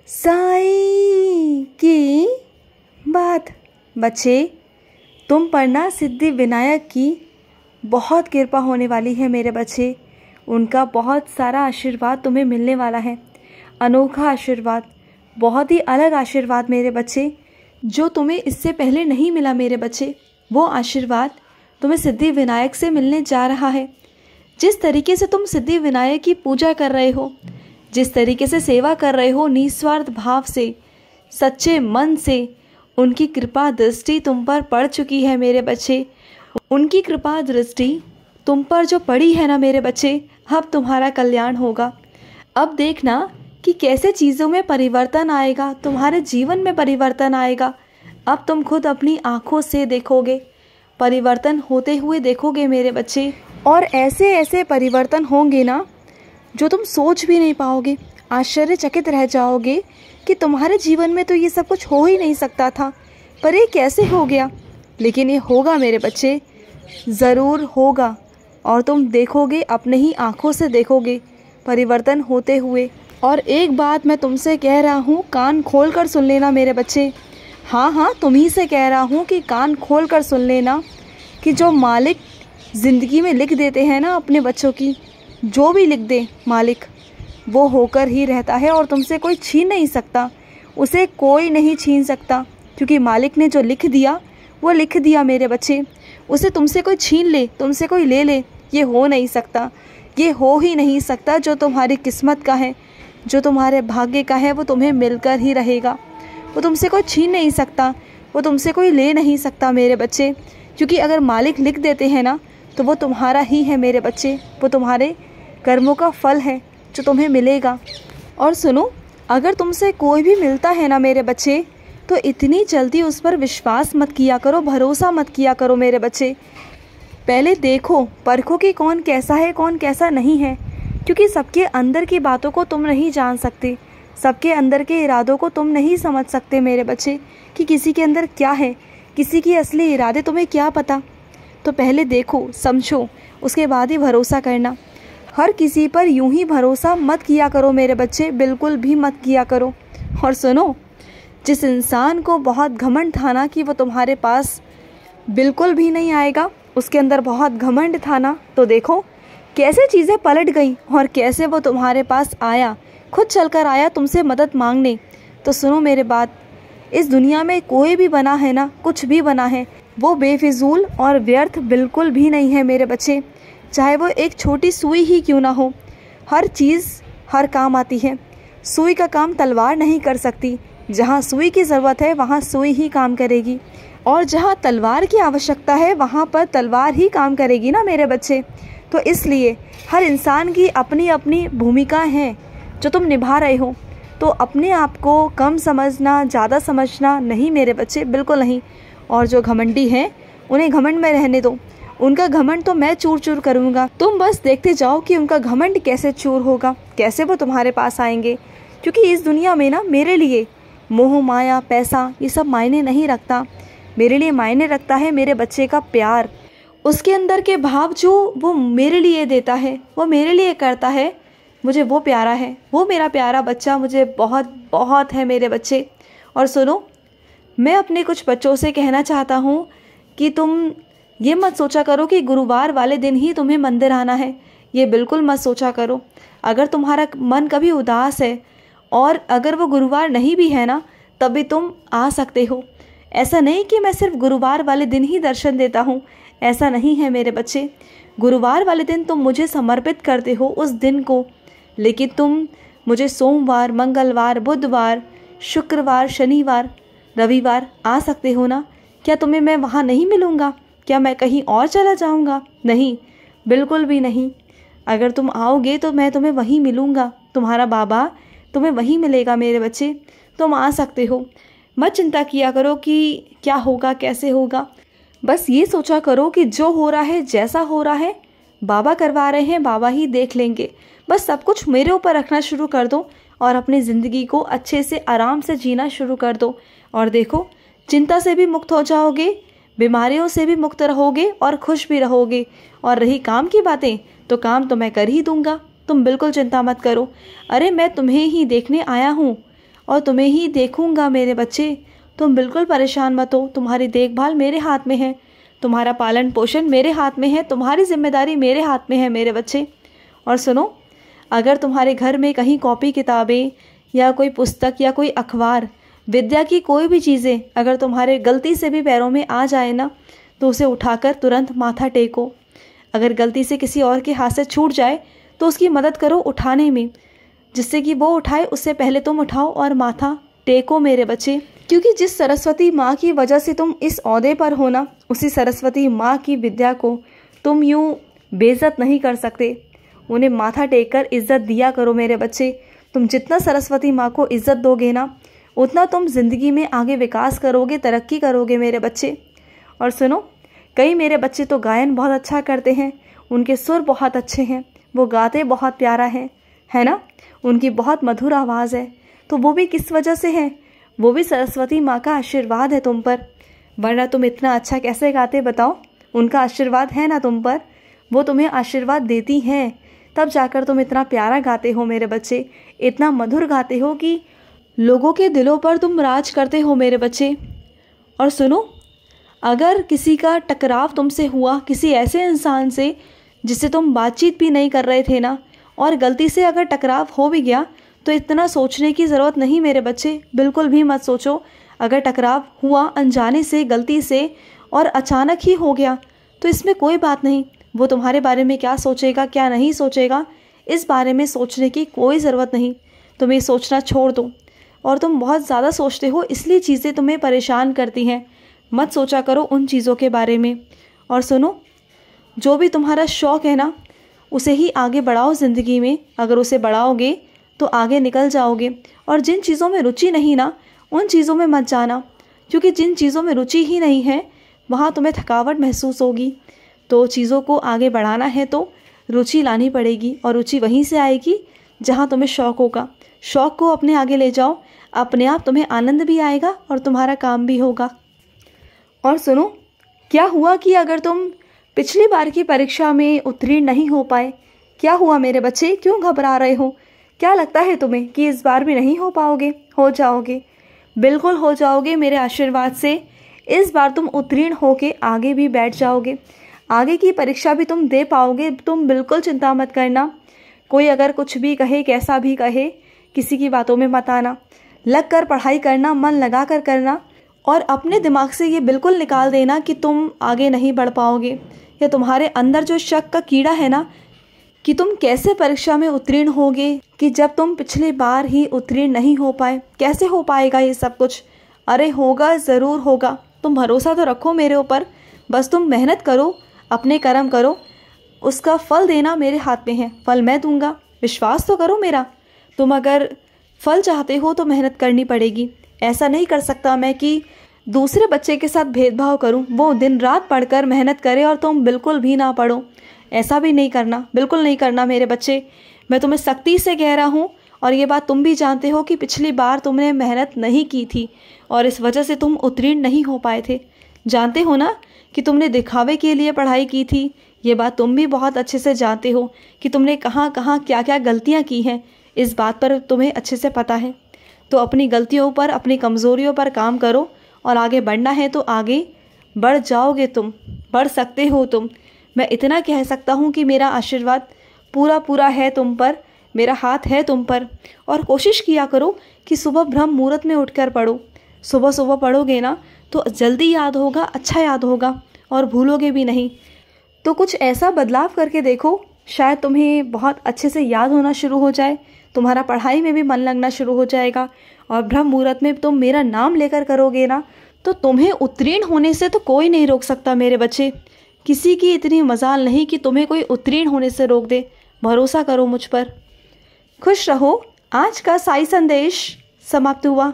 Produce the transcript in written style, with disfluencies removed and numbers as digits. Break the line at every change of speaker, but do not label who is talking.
साईं की बात। बच्चे, तुम पर ना सिद्धि विनायक की बहुत कृपा होने वाली है मेरे बच्चे। उनका बहुत सारा आशीर्वाद तुम्हें मिलने वाला है, अनोखा आशीर्वाद, बहुत ही अलग आशीर्वाद मेरे बच्चे, जो तुम्हें इससे पहले नहीं मिला मेरे बच्चे। वो आशीर्वाद तुम्हें सिद्धि विनायक से मिलने जा रहा है। जिस तरीके से तुम सिद्धि विनायक की पूजा कर रहे हो, जिस तरीके से सेवा कर रहे हो निस्वार्थ भाव से, सच्चे मन से, उनकी कृपा दृष्टि तुम पर पड़ चुकी है मेरे बच्चे। उनकी कृपा दृष्टि तुम पर जो पड़ी है ना मेरे बच्चे, अब तुम्हारा कल्याण होगा। अब देखना कि कैसे चीज़ों में परिवर्तन आएगा, तुम्हारे जीवन में परिवर्तन आएगा। अब तुम खुद अपनी आँखों से देखोगे, परिवर्तन होते हुए देखोगे मेरे बच्चे। और ऐसे ऐसे परिवर्तन होंगे ना जो तुम सोच भी नहीं पाओगे। आश्चर्यचकित रह जाओगे कि तुम्हारे जीवन में तो ये सब कुछ हो ही नहीं सकता था, पर ये कैसे हो गया। लेकिन ये होगा मेरे बच्चे, ज़रूर होगा। और तुम देखोगे, अपने ही आँखों से देखोगे परिवर्तन होते हुए। और एक बात मैं तुमसे कह रहा हूँ, कान खोल कर सुन लेना मेरे बच्चे। हाँ हाँ, तुम्ही से कह रहा हूँ कि कान खोल कर सुन लेना कि जो मालिक ज़िंदगी में लिख देते हैं ना अपने बच्चों की, जो भी लिख दे मालिक, वो होकर ही रहता है और तुमसे कोई छीन नहीं सकता। उसे कोई नहीं छीन सकता, क्योंकि मालिक ने जो लिख दिया वो लिख दिया मेरे बच्चे। उसे तुमसे कोई छीन ले, तुमसे कोई ले ले, ये हो नहीं सकता। ये हो ही नहीं सकता। जो तुम्हारी किस्मत का है, जो तुम्हारे भाग्य का है, वो तुम्हें मिलकर ही रहेगा। वो तुमसे कोई छीन नहीं सकता, वो तुमसे कोई ले नहीं सकता मेरे बच्चे। क्योंकि अगर मालिक लिख देते हैं ना, तो वो तुम्हारा ही है मेरे बच्चे। वो तुम्हारे कर्मों का फल है जो तुम्हें मिलेगा। और सुनो, अगर तुमसे कोई भी मिलता है ना मेरे बच्चे, तो इतनी जल्दी उस पर विश्वास मत किया करो, भरोसा मत किया करो मेरे बच्चे। पहले देखो, परखो कि कौन कैसा है, कौन कैसा नहीं है। क्योंकि सबके अंदर की बातों को तुम नहीं जान सकते, सबके अंदर के इरादों को तुम नहीं समझ सकते मेरे बच्चे, कि किसी के अंदर क्या है, किसी की असली इरादे तुम्हें क्या पता। तो पहले देखो, समझो, उसके बाद ही भरोसा करना। हर किसी पर यूं ही भरोसा मत किया करो मेरे बच्चे, बिल्कुल भी मत किया करो। और सुनो, जिस इंसान को बहुत घमंड था ना कि वो तुम्हारे पास बिल्कुल भी नहीं आएगा, उसके अंदर बहुत घमंड था ना, तो देखो कैसे चीज़ें पलट गई और कैसे वो तुम्हारे पास आया, खुद चलकर आया तुमसे मदद मांगने। तो सुनो मेरे बात, इस दुनिया में कोई भी बना है ना, कुछ भी बना है, वो बेफिजूल और व्यर्थ बिल्कुल भी नहीं है मेरे बच्चे। चाहे वो एक छोटी सुई ही क्यों ना हो, हर चीज़ हर काम आती है। सुई का काम तलवार नहीं कर सकती। जहाँ सुई की ज़रूरत है वहाँ सुई ही काम करेगी, और जहाँ तलवार की आवश्यकता है वहाँ पर तलवार ही काम करेगी ना मेरे बच्चे। तो इसलिए हर इंसान की अपनी अपनी भूमिका है जो तुम निभा रहे हो। तो अपने आप को कम समझना, ज़्यादा समझना नहीं मेरे बच्चे, बिल्कुल नहीं। और जो घमंडी हैं उन्हें घमंड में रहने दो, उनका घमंड तो मैं चूर चूर करूँगा। तुम बस देखते जाओ कि उनका घमंड कैसे चूर होगा, कैसे वो तुम्हारे पास आएंगे। क्योंकि इस दुनिया में ना मेरे लिए मोह माया पैसा ये सब मायने नहीं रखता। मेरे लिए मायने रखता है मेरे बच्चे का प्यार, उसके अंदर के भाव जो वो मेरे लिए देता है, वो मेरे लिए करता है, मुझे वो प्यारा है। वो मेरा प्यारा बच्चा मुझे बहुत बहुत है मेरे बच्चे। और सुनो, मैं अपने कुछ बच्चों से कहना चाहता हूँ कि तुम ये मत सोचा करो कि गुरुवार वाले दिन ही तुम्हें मंदिर आना है। ये बिल्कुल मत सोचा करो। अगर तुम्हारा मन कभी उदास है और अगर वो गुरुवार नहीं भी है ना, तभी तुम आ सकते हो। ऐसा नहीं कि मैं सिर्फ गुरुवार वाले दिन ही दर्शन देता हूँ, ऐसा नहीं है मेरे बच्चे। गुरुवार वाले दिन तुम मुझे समर्पित करते हो उस दिन को, लेकिन तुम मुझे सोमवार, मंगलवार, बुधवार, शुक्रवार, शनिवार, रविवार आ सकते हो ना। क्या तुम्हें मैं वहाँ नहीं मिलूँगा? क्या मैं कहीं और चला जाऊँगा? नहीं, बिल्कुल भी नहीं। अगर तुम आओगे तो मैं तुम्हें वहीं मिलूँगा, तुम्हारा बाबा तुम्हें वहीं मिलेगा मेरे बच्चे। तुम आ सकते हो। मत चिंता किया करो कि क्या होगा, कैसे होगा। बस ये सोचा करो कि जो हो रहा है, जैसा हो रहा है, बाबा करवा रहे हैं, बाबा ही देख लेंगे। बस सब कुछ मेरे ऊपर रखना शुरू कर दो और अपनी ज़िंदगी को अच्छे से आराम से जीना शुरू कर दो। और देखो, चिंता से भी मुक्त हो जाओगे, बीमारियों से भी मुक्त रहोगे और खुश भी रहोगे। और रही काम की बातें, तो काम तो मैं कर ही दूंगा, तुम बिल्कुल चिंता मत करो। अरे मैं तुम्हें ही देखने आया हूँ और तुम्हें ही देखूंगा मेरे बच्चे। तुम बिल्कुल परेशान मत हो, तुम्हारी देखभाल मेरे हाथ में है, तुम्हारा पालन पोषण मेरे हाथ में है, तुम्हारी जिम्मेदारी मेरे हाथ में है मेरे बच्चे। और सुनो, अगर तुम्हारे घर में कहीं कॉपी किताबें या कोई पुस्तक या कोई अखबार, विद्या की कोई भी चीज़ें अगर तुम्हारे गलती से भी पैरों में आ जाए ना, तो उसे उठाकर तुरंत माथा टेको। अगर गलती से किसी और के हाथ से छूट जाए तो उसकी मदद करो उठाने में, जिससे कि वो उठाए उससे पहले तुम उठाओ और माथा टेको मेरे बच्चे। क्योंकि जिस सरस्वती माँ की वजह से तुम इस ओहदे पर हो ना, उसी सरस्वती माँ की विद्या को तुम यूँ बेइज्जत नहीं कर सकते। उन्हें माथा टेक कर इज्जत दिया करो मेरे बच्चे। तुम जितना सरस्वती माँ को इज्जत दोगे ना, उतना तुम जिंदगी में आगे विकास करोगे, तरक्की करोगे मेरे बच्चे। और सुनो, कई मेरे बच्चे तो गायन बहुत अच्छा करते हैं, उनके सुर बहुत अच्छे हैं, वो गाते बहुत प्यारा है ना, उनकी बहुत मधुर आवाज़ है। तो वो भी किस वजह से है? वो भी सरस्वती माँ का आशीर्वाद है तुम पर, वरना तुम इतना अच्छा कैसे गाते बताओ? उनका आशीर्वाद है ना तुम पर, वो तुम्हें आशीर्वाद देती हैं, तब जाकर तुम इतना प्यारा गाते हो मेरे बच्चे, इतना मधुर गाते हो कि लोगों के दिलों पर तुम राज करते हो मेरे बच्चे। और सुनो, अगर किसी का टकराव तुमसे हुआ, किसी ऐसे इंसान से जिससे तुम बातचीत भी नहीं कर रहे थे ना, और गलती से अगर टकराव हो भी गया, तो इतना सोचने की ज़रूरत नहीं मेरे बच्चे, बिल्कुल भी मत सोचो। अगर टकराव हुआ अनजाने से, गलती से और अचानक ही हो गया, तो इसमें कोई बात नहीं। वो तुम्हारे बारे में क्या सोचेगा क्या नहीं सोचेगा, इस बारे में सोचने की कोई ज़रूरत नहीं। तुम ये सोचना छोड़ दो। और तुम बहुत ज़्यादा सोचते हो, इसलिए चीज़ें तुम्हें परेशान करती हैं। मत सोचा करो उन चीज़ों के बारे में। और सुनो, जो भी तुम्हारा शौक़ है ना, उसे ही आगे बढ़ाओ ज़िंदगी में। अगर उसे बढ़ाओगे तो आगे निकल जाओगे। और जिन चीज़ों में रुचि नहीं ना, उन चीज़ों में मत जाना, क्योंकि जिन चीज़ों में रुचि ही नहीं है वहाँ तुम्हें थकावट महसूस होगी। तो चीज़ों को आगे बढ़ाना है तो रुचि लानी पड़ेगी, और रुचि वहीं से आएगी जहाँ तुम्हें शौक़ होगा। शौक़ को अपने आगे ले जाओ, अपने आप तुम्हें आनंद भी आएगा और तुम्हारा काम भी होगा। और सुनो, क्या हुआ कि अगर तुम पिछली बार की परीक्षा में उत्तीर्ण नहीं हो पाए? क्या हुआ मेरे बच्चे, क्यों घबरा रहे हो? क्या लगता है तुम्हें कि इस बार भी नहीं हो पाओगे? हो जाओगे, बिल्कुल हो जाओगे मेरे आशीर्वाद से। इस बार तुम उत्तीर्ण होके आगे भी बैठ जाओगे, आगे की परीक्षा भी तुम दे पाओगे। तुम बिल्कुल चिंता मत करना। कोई अगर कुछ भी कहे, कैसा भी कहे, किसी की बातों में मत आना। लग कर पढ़ाई करना, मन लगा कर करना, और अपने दिमाग से ये बिल्कुल निकाल देना कि तुम आगे नहीं बढ़ पाओगे, या तुम्हारे अंदर जो शक का कीड़ा है ना कि तुम कैसे परीक्षा में उत्तीर्ण होगे, कि जब तुम पिछली बार ही उत्तीर्ण नहीं हो पाए, कैसे हो पाएगा ये सब कुछ? अरे होगा, ज़रूर होगा। तुम भरोसा तो रखो मेरे ऊपर, बस तुम मेहनत करो, अपने कर्म करो, उसका फल देना मेरे हाथ में है। फल मैं दूंगा, विश्वास तो करो मेरा। तुम अगर फल चाहते हो तो मेहनत करनी पड़ेगी। ऐसा नहीं कर सकता मैं कि दूसरे बच्चे के साथ भेदभाव करूं, वो दिन रात पढ़कर मेहनत करे और तुम बिल्कुल भी ना पढ़ो। ऐसा भी नहीं करना, बिल्कुल नहीं करना मेरे बच्चे। मैं तुम्हें सख्ती से कह रहा हूँ, और ये बात तुम भी जानते हो कि पिछली बार तुमने मेहनत नहीं की थी और इस वजह से तुम उत्तीर्ण नहीं हो पाए थे। जानते हो ना कि तुमने दिखावे के लिए पढ़ाई की थी। ये बात तुम भी बहुत अच्छे से जानते हो कि तुमने कहाँ कहाँ क्या क्या गलतियाँ की हैं। इस बात पर तुम्हें अच्छे से पता है। तो अपनी गलतियों पर, अपनी कमज़ोरियों पर काम करो, और आगे बढ़ना है तो आगे बढ़ जाओगे, तुम बढ़ सकते हो तुम। मैं इतना कह सकता हूँ कि मेरा आशीर्वाद पूरा पूरा है तुम पर, मेरा हाथ है तुम पर। और कोशिश किया करो कि सुबह ब्रह्म मुहूर्त में उठकर पढ़ो। सुबह सुबह पढ़ोगे ना तो जल्दी याद होगा, अच्छा याद होगा, और भूलोगे भी नहीं। तो कुछ ऐसा बदलाव करके देखो, शायद तुम्हें बहुत अच्छे से याद होना शुरू हो जाए, तुम्हारा पढ़ाई में भी मन लगना शुरू हो जाएगा। और ब्रह्म मुहूर्त में तुम मेरा नाम लेकर करोगे ना, तो तुम्हें उत्तीर्ण होने से तो कोई नहीं रोक सकता मेरे बच्चे। किसी की इतनी मजाल नहीं कि तुम्हें कोई उत्तीर्ण होने से रोक दे। भरोसा करो मुझ पर। खुश रहो। आज का साई संदेश समाप्त हुआ।